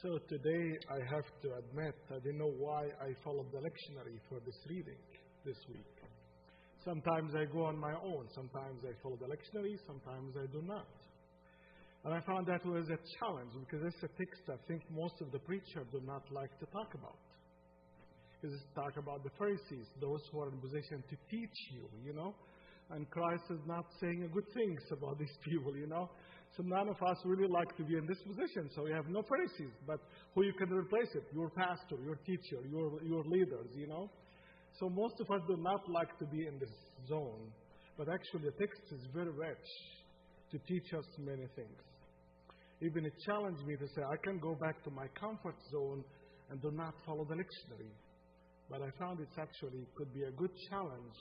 So today I have to admit I didn't know why I followed the lectionary for this reading this week. Sometimes I go on my own. Sometimes I follow the lectionary. Sometimes I do not. And I found that was a challenge because it's a text I think most of the preachers do not like to talk about. Because it's talk about the Pharisees, those who are in position to teach you, And Christ is not saying good things about these people, So none of us really like to be in this position. So we have no Pharisees, but who you can replace it? Your pastor, your teacher, your leaders, So most of us do not like to be in this zone. But actually the text is very rich to teach us many things. Even it challenged me to say, I can go back to my comfort zone and do not follow the lectionary. But I found it actually could be a good challenge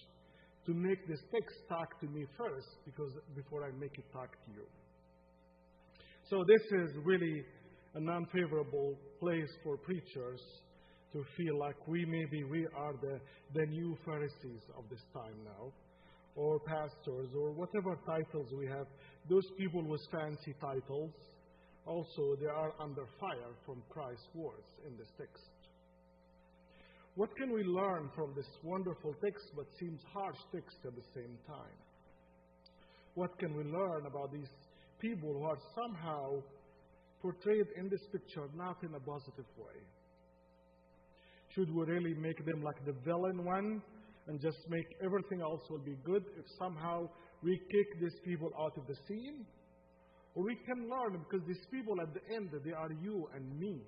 to make this text talk to me first before I make it talk to you. So this is really an unfavorable place for preachers to feel like we are the new Pharisees of this time now, or pastors, or whatever titles we have. Those people with fancy titles, also they are under fire from Christ's words in this text. What can we learn from this wonderful text but seems harsh text at the same time? What can we learn about these people who are somehow portrayed in this picture not in a positive way? Should we really make them like the villain one and just make everything else will be good if somehow we kick these people out of the scene? Or we can learn because these people at the end, they are you and me.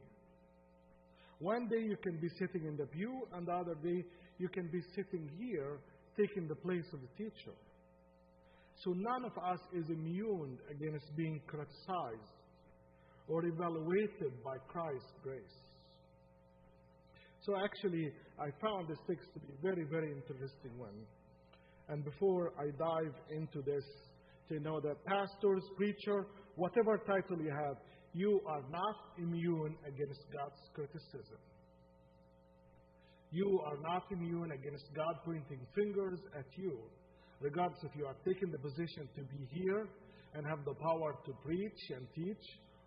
One day you can be sitting in the pew, and the other day you can be sitting here taking the place of the teacher. So none of us is immune against being criticized or evaluated by Christ's grace. So actually, I found this text to be a very, very interesting one. And before I dive into this, to know that pastors, preacher, whatever title you have, you are not immune against God's criticism. You are not immune against God pointing fingers at you, regardless if you are taking the position to be here and have the power to preach and teach,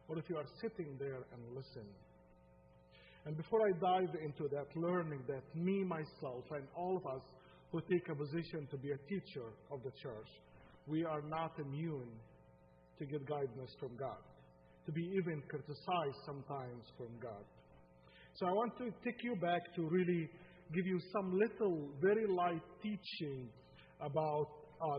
or if you are sitting there and listen. And before I dive into that learning that me, myself, and all of us who take a position to be a teacher of the church, we are not immune to get guidance from God, to be even criticized sometimes from God. So I want to take you back to really give you some little, very light teaching about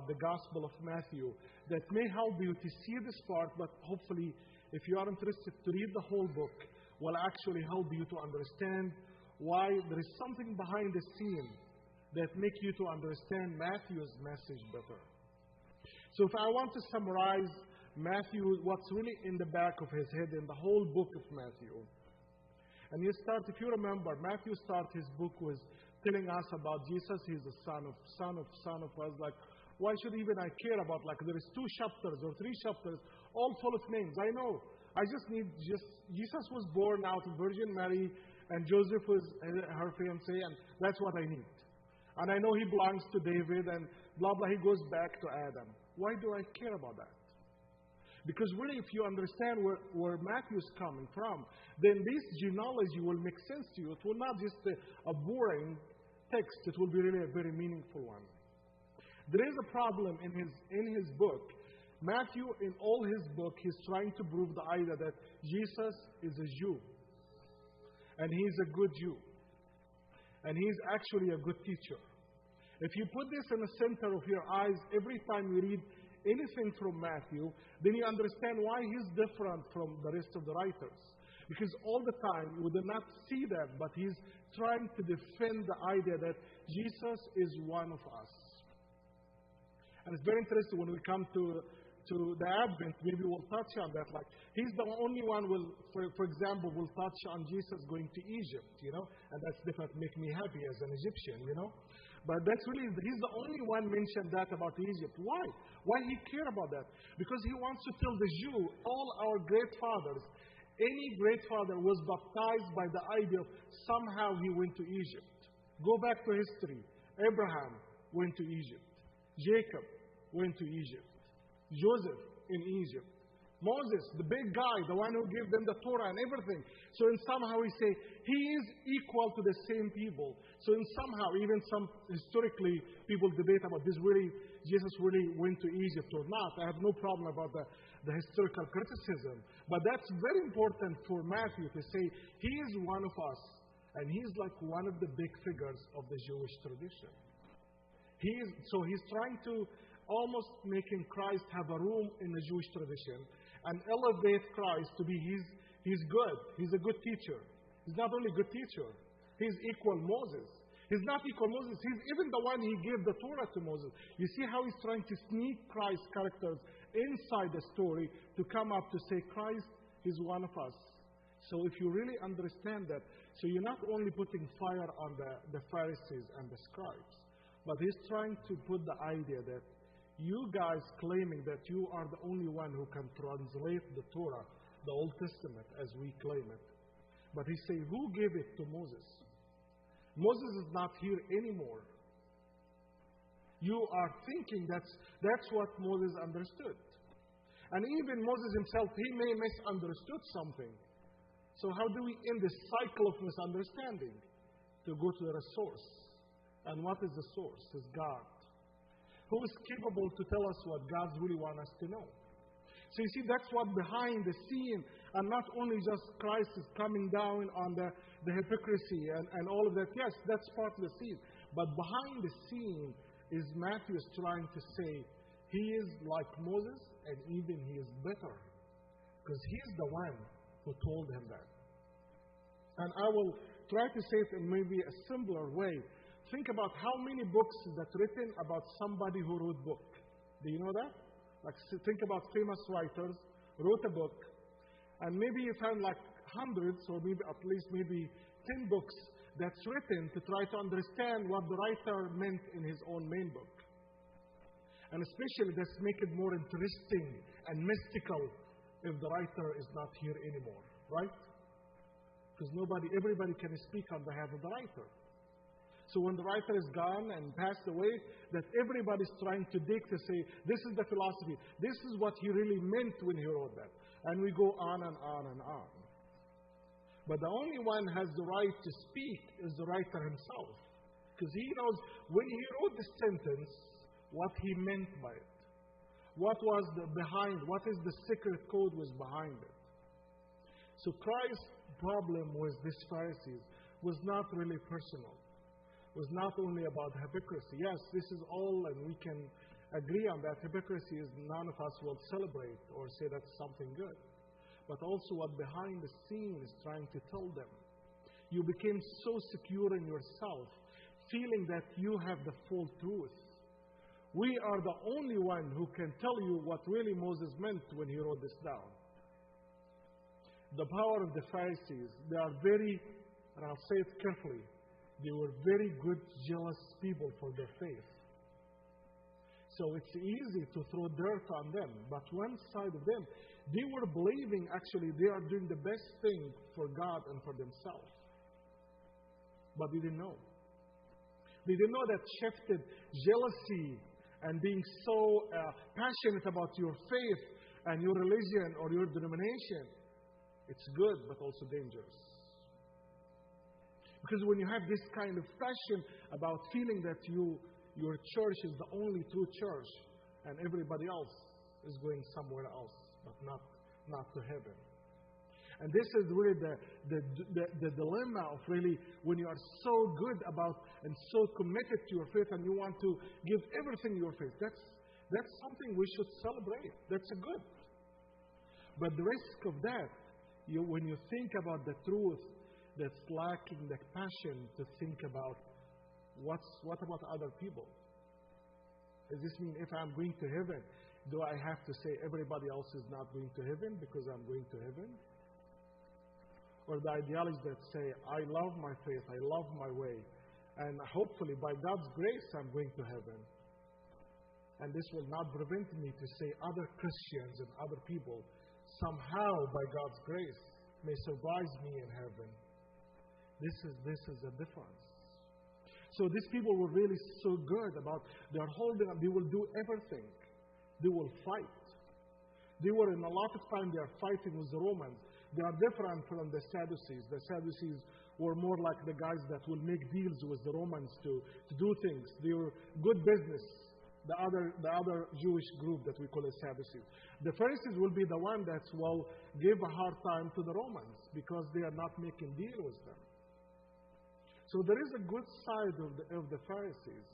the Gospel of Matthew that may help you to see this part, but hopefully, if you are interested to read the whole book, will actually help you to understand why there is something behind the scene that make you to understand Matthew's message better. So if I want to summarize Matthew, what's really in the back of his head in the whole book of Matthew. And if you remember, Matthew starts his book with telling us about Jesus. He's the son of us. Like, why should even I care about, there is 2 chapters or 3 chapters, all full of names. I know. I just need Jesus was born out of Virgin Mary and Joseph was her fiancé, and that's what I need. And I know he belongs to David and blah, blah, he goes back to Adam. Why do I care about that? Because really, if you understand where Matthew is coming from, then this genealogy will make sense to you. It will not just be a boring text. It will be really a very meaningful one. There is a problem in his book. Matthew, in all his book, he's trying to prove the idea that Jesus is a Jew. And he's a good Jew. And he's actually a good teacher. If you put this in the center of your eyes every time you read anything from Matthew, then you understand why he's different from the rest of the writers. Because all the time you do not see that, but he's trying to defend the idea that Jesus is one of us. And it's very interesting when we come to the Advent, maybe we'll touch on that. He's the only one for example, will touch on Jesus going to Egypt, and that's definitely make me happy as an Egyptian, But that's really, he's the only one mentioned that about Egypt. Why? Why he care about that? Because he wants to tell the Jew, all our great fathers, any great father was baptized by the idea of somehow he went to Egypt. Go back to history. Abraham went to Egypt. Jacob went to Egypt. Joseph in Egypt. Moses, the big guy, the one who gave them the Torah and everything. So in somehow we say, he is equal to the same people. So in somehow, even some historically, people debate about this really, Jesus really went to Egypt or not. I have no problem about the historical criticism. But that's very important for Matthew to say, he is one of us. And he's like one of the big figures of the Jewish tradition. So he's trying to almost making Christ have a room in the Jewish tradition and elevate Christ to be he's good. He's a good teacher. He's not only a good teacher, he's equal Moses. He's not equal Moses. He's even the one he gave the Torah to Moses. You see how he's trying to sneak Christ's characters inside the story to come up to say Christ is one of us. So if you really understand that, so you're not only putting fire on the Pharisees and the scribes, but he's trying to put the idea that you guys claiming that you are the only one who can translate the Torah, the Old Testament, as we claim it. But he say, who gave it to Moses? Moses is not here anymore. You are thinking that's what Moses understood. And even Moses himself, he may misunderstood something. So how do we end this cycle of misunderstanding? To go to the source. And what is the source? It's God. Who is capable to tell us what God really wants us to know. So you see, that's what behind the scene, and not only just Christ is coming down on the hypocrisy and all of that. Yes, that's part of the scene. But behind the scene is Matthew is trying to say, he is like Moses, and even he is better. Because he's the one who told him that. And I will try to say it in maybe a simpler way. Think about how many books that written about somebody who wrote book. Do you know that? Like think about famous writers wrote a book, and maybe you find like hundreds or maybe at least maybe 10 books that's written to try to understand what the writer meant in his own main book. And especially that's make it more interesting and mystical if the writer is not here anymore, right? Because everybody can speak on behalf of the writer. So when the writer is gone and passed away, that everybody's trying to dig to say, this is the philosophy. This is what he really meant when he wrote that. And we go on and on and on. But the only one who has the right to speak is the writer himself. Because he knows when he wrote the sentence, what he meant by it. What was what is the secret code was behind it. So Christ's problem with these Pharisees was not really personal. Was not only about hypocrisy. Yes, this is all, and we can agree on that. Hypocrisy is none of us will celebrate or say that's something good. But also what behind the scene is trying to tell them. You became so secure in yourself, feeling that you have the full truth. We are the only one who can tell you what really Moses meant when he wrote this down. The power of the Pharisees, they are very, and I'll say it carefully, they were very good, jealous people for their faith. So it's easy to throw dirt on them. But one side of them, they were believing actually they are doing the best thing for God and for themselves. But they didn't know. They didn't know that shifted jealousy and being so passionate about your faith and your religion or your denomination, it's good but also dangerous. Because when you have this kind of passion about feeling that your church is the only true church and everybody else is going somewhere else, but not to heaven. And this is really the dilemma of really when you are so good about and so committed to your faith and you want to give everything your faith. That's something we should celebrate. That's a good. But the risk of that, when you think about the truth, that's lacking the passion to think about what about other people? Does this mean if I'm going to heaven, do I have to say everybody else is not going to heaven because I'm going to heaven? Or the ideologies that say, I love my faith, I love my way, and hopefully by God's grace I'm going to heaven. And this will not prevent me to say other Christians and other people somehow by God's grace may surprise me in heaven. This is a difference. So these people were really so good about they're holding up. They will do everything. They will fight. They were in a lot of time they are fighting with the Romans. They are different from the Sadducees. The Sadducees were more like the guys that will make deals with the Romans to do things. They were good business. The other Jewish group that we call the Sadducees. The Pharisees will be the one that will give a hard time to the Romans because they are not making deal with them. So there is a good side of the Pharisees.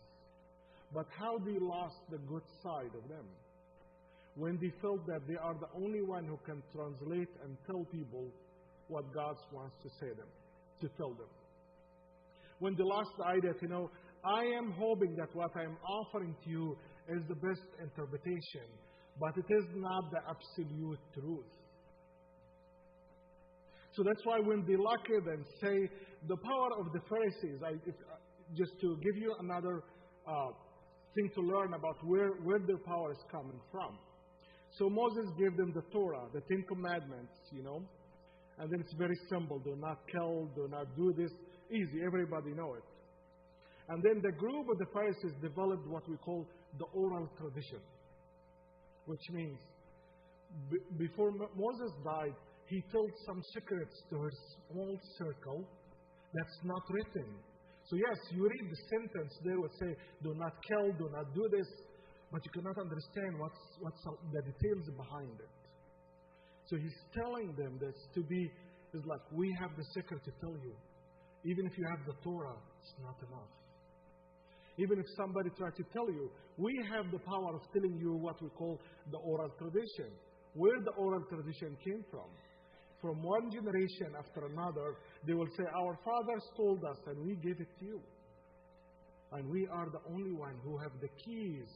But how they lost the good side of them? When they felt that they are the only one who can translate and tell people what God wants to tell them. When they lost the idea that, I am hoping that what I am offering to you is the best interpretation, but it is not the absolute truth. So that's why when they look at and say the power of the Pharisees, just to give you another thing to learn about where their power is coming from. So Moses gave them the Torah, the Ten Commandments, and then it's very simple. Do not kill, do not do this. Easy, everybody know it. And then the group of the Pharisees developed what we call the oral tradition, which means before Moses died, he told some secrets to his small circle that's not written. So yes, you read the sentence, they would say, do not kill, do not do this, but you cannot understand what's the details behind it. So he's telling them this is like, we have the secret to tell you. Even if you have the Torah, it's not enough. Even if somebody tries to tell you, we have the power of telling you what we call the oral tradition. Where the oral tradition came from. From one generation after another, they will say, our fathers told us and we gave it to you. And we are the only one who have the keys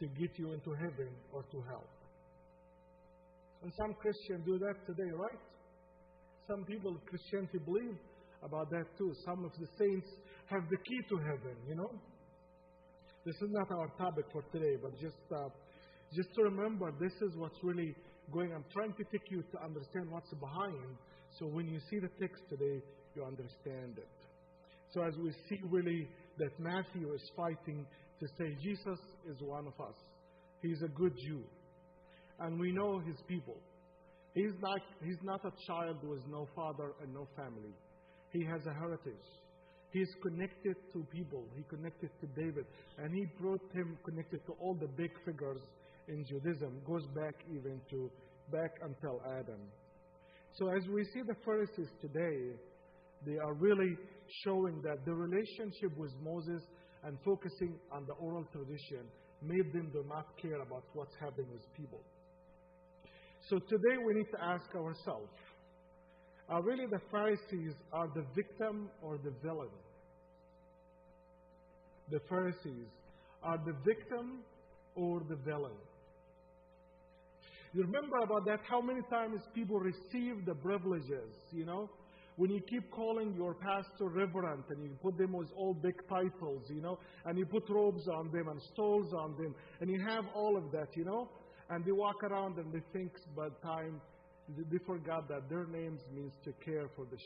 to get you into heaven or to hell. And some Christians do that today, right? Some people in Christianity believe about that too. Some of the saints have the key to heaven, This is not our topic for today, but just to remember, this is what's really going. I'm trying to take you to understand what's behind, so when you see the text today, you understand it. So as we see really that Matthew is fighting to say Jesus is one of us. He's a good Jew. And we know his people. He's not a child with no father and no family. He has a heritage. He's connected to people. He connected to David. And he brought him connected to all the big figures in Judaism. Goes back until Adam. So as we see the Pharisees today, they are really showing that the relationship with Moses and focusing on the oral tradition made them do not care about what's happening with people. So today we need to ask ourselves, are really the Pharisees are the victim or the villain? The Pharisees are the victim or the villain? You remember about that, how many times people receive the privileges, When you keep calling your pastor reverend and you put them with all big titles, and you put robes on them and stoles on them, and you have all of that, and they walk around and they think by the time they forgot that their names means to care for the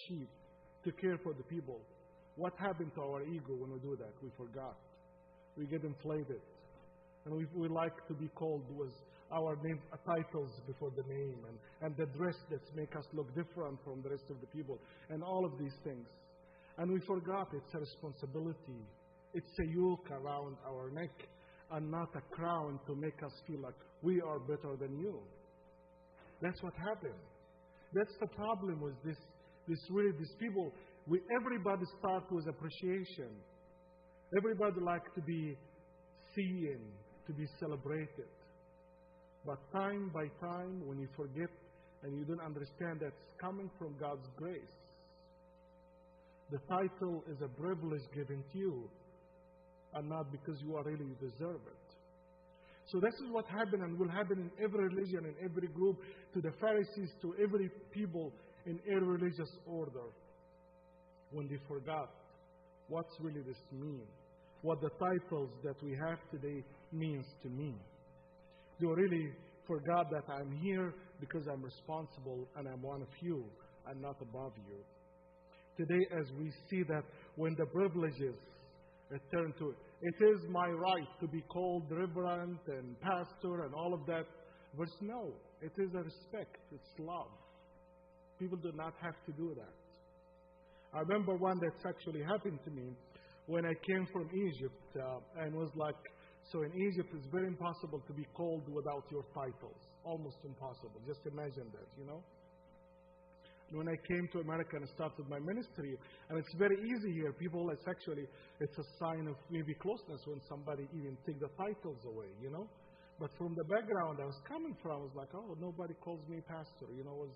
sheep, to care for the people. What happened to our ego when we do that? We forgot. We get inflated. And we like to be called with our name, titles before the name, and the dress that make us look different from the rest of the people, and all of these things. And we forgot it's a responsibility. It's a yoke around our neck and not a crown to make us feel like we are better than you. That's what happened. That's the problem with these people. Everybody starts with appreciation. Everybody likes to be seen, to be celebrated. But time by time, when you forget and you don't understand that it's coming from God's grace, the title is a privilege given to you and not because you are really deserve it. So this is what happened and will happen in every religion, in every group, to the Pharisees, to every people in every religious order. When they forgot what's really this mean, what the titles that we have today means to me. They really forgot that I'm here because I'm responsible and I'm one of you and not above you. Today, as we see that when the privileges It turned to, it is my right to be called reverend and pastor and all of that. Verse, no, it is a respect. It's love. People do not have to do that. I remember one that's actually happened to me when I came from Egypt and was like, so in Egypt it's very impossible to be called without your titles. Almost impossible. Just imagine that, you know. When I came to America and started my ministry, and it's very easy here. People, it's a sign of maybe closeness when somebody even take the titles away, you know. But from the background I was coming from, I was like, oh, nobody calls me pastor, you know,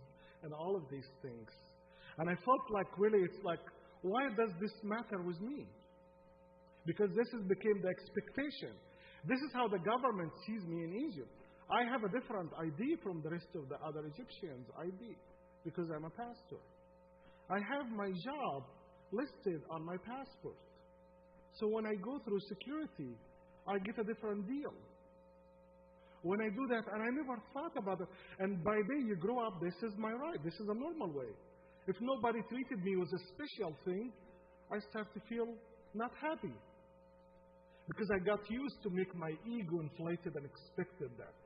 and all of these things. And I felt like really, it's like, why does this matter with me? Because this became the expectation. This is how the government sees me in Egypt. I have a different ID from the rest of the other Egyptians' ID. Because I'm a pastor. I have my job listed on my passport. So when I go through security, I get a different deal. When I do that, and I never thought about it, and by the day you grow up, this is my right. This is a normal way. If nobody treated me with a special thing, I start to feel not happy. Because I got used to make my ego inflated and expected that.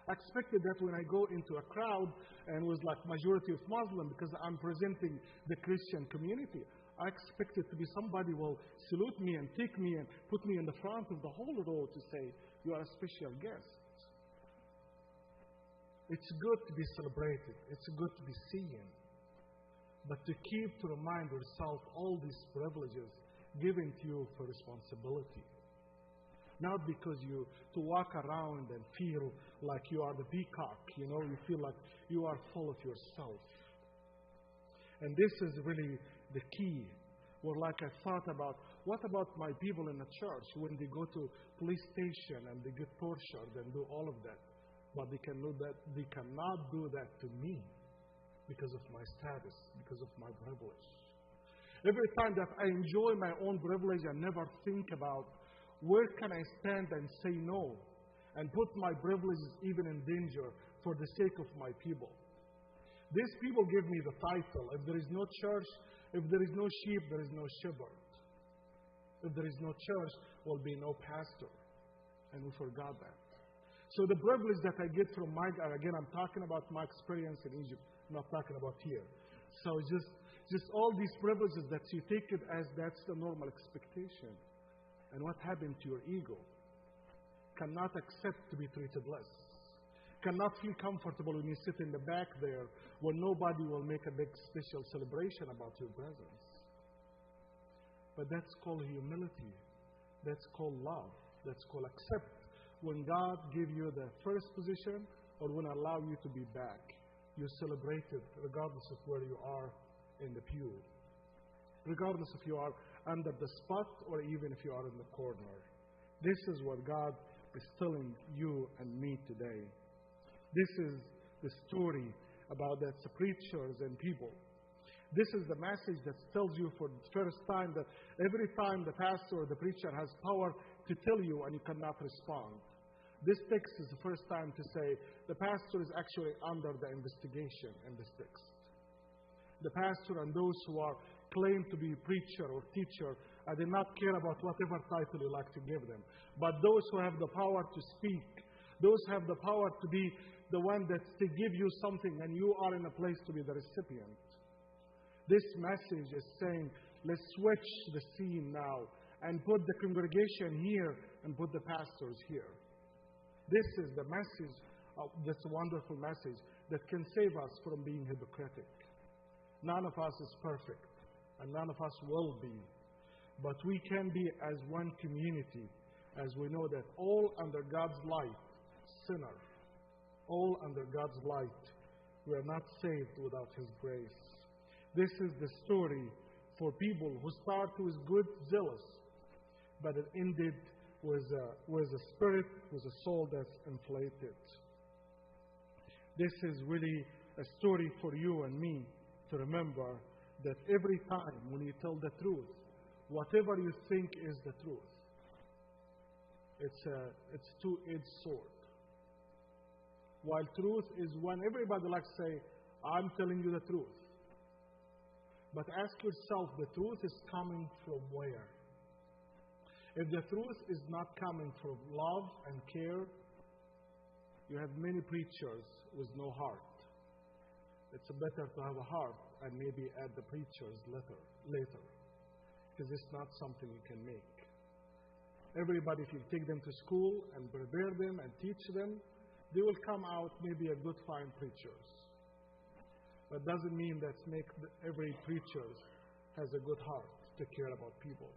I expected that when I go into a crowd and was like majority of Muslim because I'm presenting the Christian community, I expected to be somebody will salute me and take me and put me in the front of the whole row to say, you are a special guest. It's good to be celebrated. It's good to be seen. But to remind yourself all these privileges given to you for responsibility. Not because to walk around and feel like you are the peacock, you know, you feel like you are full of yourself. And this is really the key. Where like I thought about, what about my people in the church when they go to police station and they get tortured and do all of that? But they cannot do that to me because of my status, because of my privilege. Every time that I enjoy my own privilege, I never think about where can I stand and say no and put my privileges even in danger for the sake of my people. These people give me the title. If there is no church, if there is no sheep, there is no shepherd. If there is no church, will be no pastor. And we forgot that. So the privilege that I get from again, I'm talking about my experience in Egypt, I'm not talking about here. So just all these privileges that you take it as that's the normal expectation. And what happened to your ego? Cannot accept to be treated less. Cannot feel comfortable when you sit in the back there where nobody will make a big special celebration about your presence. But that's called humility. That's called love. That's called accept. When God give you the first position or when allow you to be back, you celebrate it regardless of where you are in the pew. Regardless if you are under the spot or even if you are in the corner. This is what God is telling you and me today. This is the story about that preachers and people. This is the message that tells you for the first time that every time the pastor or the preacher has power to tell you and you cannot respond. This text is the first time to say the pastor is actually under the investigation in this text. The pastor and those who are claim to be preacher or teacher, I do not care about whatever title you like to give them. But those who have the power to speak, those who have the power to be the one that to give you something and you are in a place to be the recipient. This message is saying, let's switch the scene now and put the congregation here and put the pastors here. This is the message, that's a wonderful message that can save us from being hypocritic. None of us is perfect. And none of us will be. But we can be as one community, as we know that all under God's light, sinner, all under God's light, we are not saved without His grace. This is the story for people who start with good zealous, but it ended with a spirit, with a soul that's inflated. This is really a story for you and me to remember that every time when you tell the truth, whatever you think is the truth, it's two-edged sword. While truth is one, everybody likes to say, I'm telling you the truth. But ask yourself, the truth is coming from where? If the truth is not coming from love and care, you have many preachers with no heart. It's better to have a heart and maybe add the preachers later, because it's not something you can make. Everybody, if you take them to school and prepare them and teach them, they will come out maybe a good, fine preachers. But doesn't mean that every preacher has a good heart to care about people.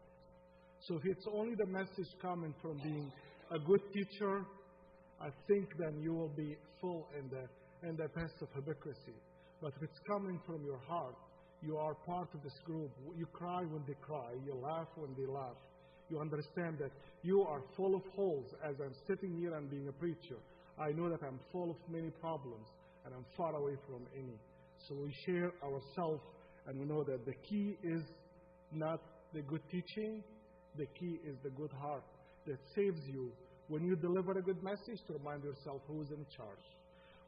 So if it's only the message coming from being a good teacher, I think then you will be full in the pest of hypocrisy. But if it's coming from your heart, you are part of this group. You cry when they cry. You laugh when they laugh. You understand that you are full of holes. As I'm sitting here and being a preacher, I know that I'm full of many problems and I'm far away from any. So we share ourselves, and we know that the key is not the good teaching. The key is the good heart that saves you when you deliver a good message, to remind yourself who is in charge.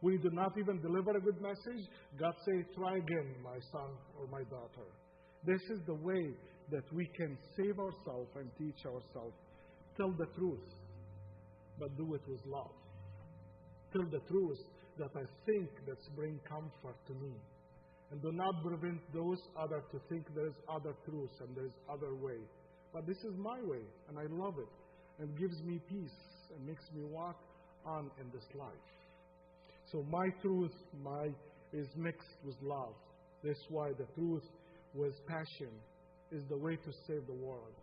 When you do not even deliver a good message, God says, try again, my son or my daughter. This is the way that we can save ourselves and teach ourselves. Tell the truth, but do it with love. Tell the truth that I think that's bring comfort to me. And do not prevent those others to think there is other truth and there is other way. But this is my way, and I love it. And gives me peace and makes me walk on in this life. So my truth is mixed with love. That's why the truth with passion is the way to save the world.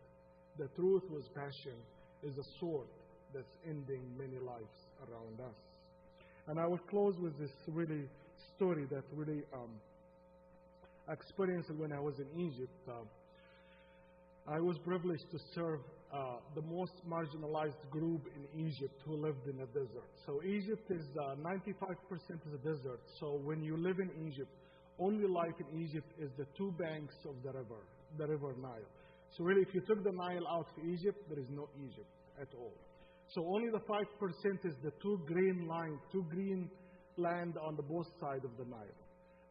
The truth with passion is a sword that's ending many lives around us. And I will close with this really story that really experienced when I was in Egypt. I was privileged to serve the most marginalized group in Egypt who lived in the desert. So Egypt is 95% is a desert. So when you live in Egypt, only life in Egypt is the two banks of the river Nile. So really, if you took the Nile out of Egypt, there is no Egypt at all. So only the 5% is the two green land on the both sides of the Nile.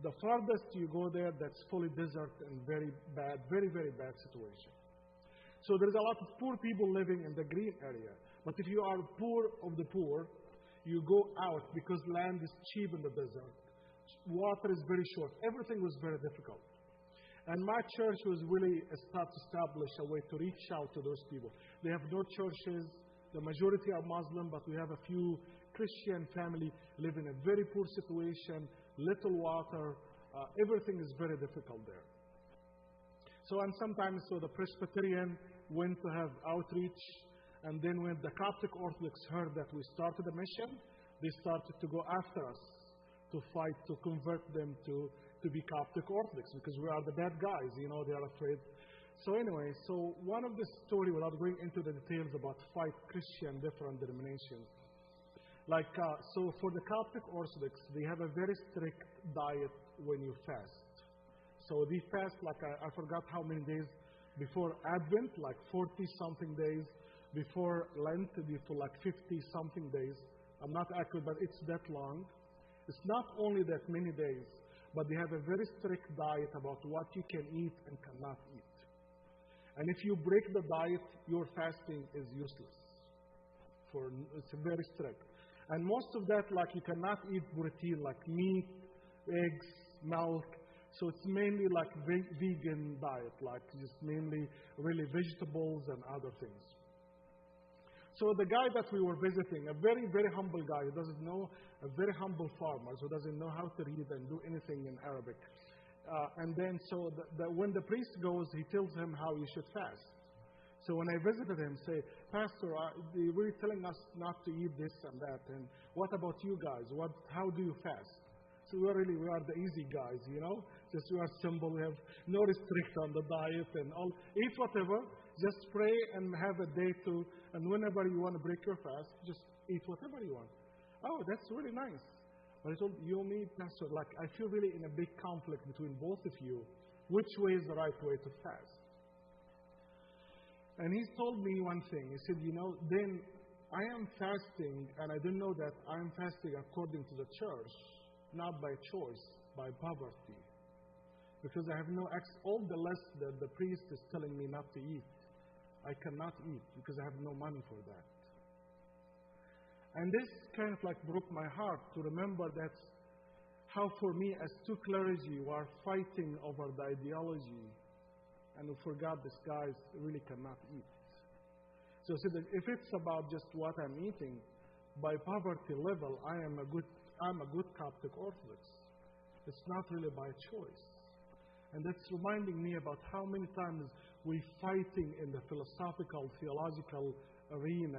The farthest you go there, that's fully desert and very bad, very, very bad situation. So there's a lot of poor people living in the green area. But if you are poor of the poor, you go out because land is cheap in the desert. Water is very short. Everything was very difficult. And my church was really start to establish a way to reach out to those people. They have no churches. The majority are Muslim, but we have a few Christian family live in a very poor situation, little water. Everything is very difficult there. So sometimes the Presbyterian went to have outreach, and then when the Coptic Orthodox heard that we started a mission, they started to go after us to fight to convert them to be Coptic Orthodox, because we are the bad guys, they are afraid. So anyway, one of the story, without going into the details about 5 Christian different denominations, so for the Coptic Orthodox, they have a very strict diet when you fast. So they fast I forgot how many days before Advent, 40-something days. Before Lent, for 50-something days. I'm not accurate, but it's that long. It's not only that many days, but they have a very strict diet about what you can eat and cannot eat. And if you break the diet, your fasting is useless. It's very strict. And most of that, you cannot eat protein like meat, eggs, milk. So it's mainly vegan diet, just mainly really vegetables and other things. So the guy that we were visiting, a very, very humble guy who doesn't know, a very humble farmer who doesn't know how to read and do anything in Arabic. And then when the priest goes, he tells him how you should fast. So when I visited him, say, Pastor, they're really telling us not to eat this and that. And what about you guys? How do you fast? So we are the easy guys, Just we are simple. We have no restrict on the diet and all. Eat whatever. Just pray and have a day and whenever you want to break your fast, just eat whatever you want. Oh, that's really nice. But I told you, me, Pastor, I feel really in a big conflict between both of you. Which way is the right way to fast? And he told me one thing. He said, then I am fasting, and I didn't know that I am fasting according to the church, not by choice, by poverty. Because I have all the less that the priest is telling me not to eat, I cannot eat because I have no money for that. And this kind of like broke my heart to remember that how for me as two clergy we are fighting over the ideology, and we forgot these guys really cannot eat. So see, if it's about just what I'm eating, by poverty level, I'm a good Coptic Orthodox. It's not really by choice. And that's reminding me about how many times we're fighting in the philosophical, theological arena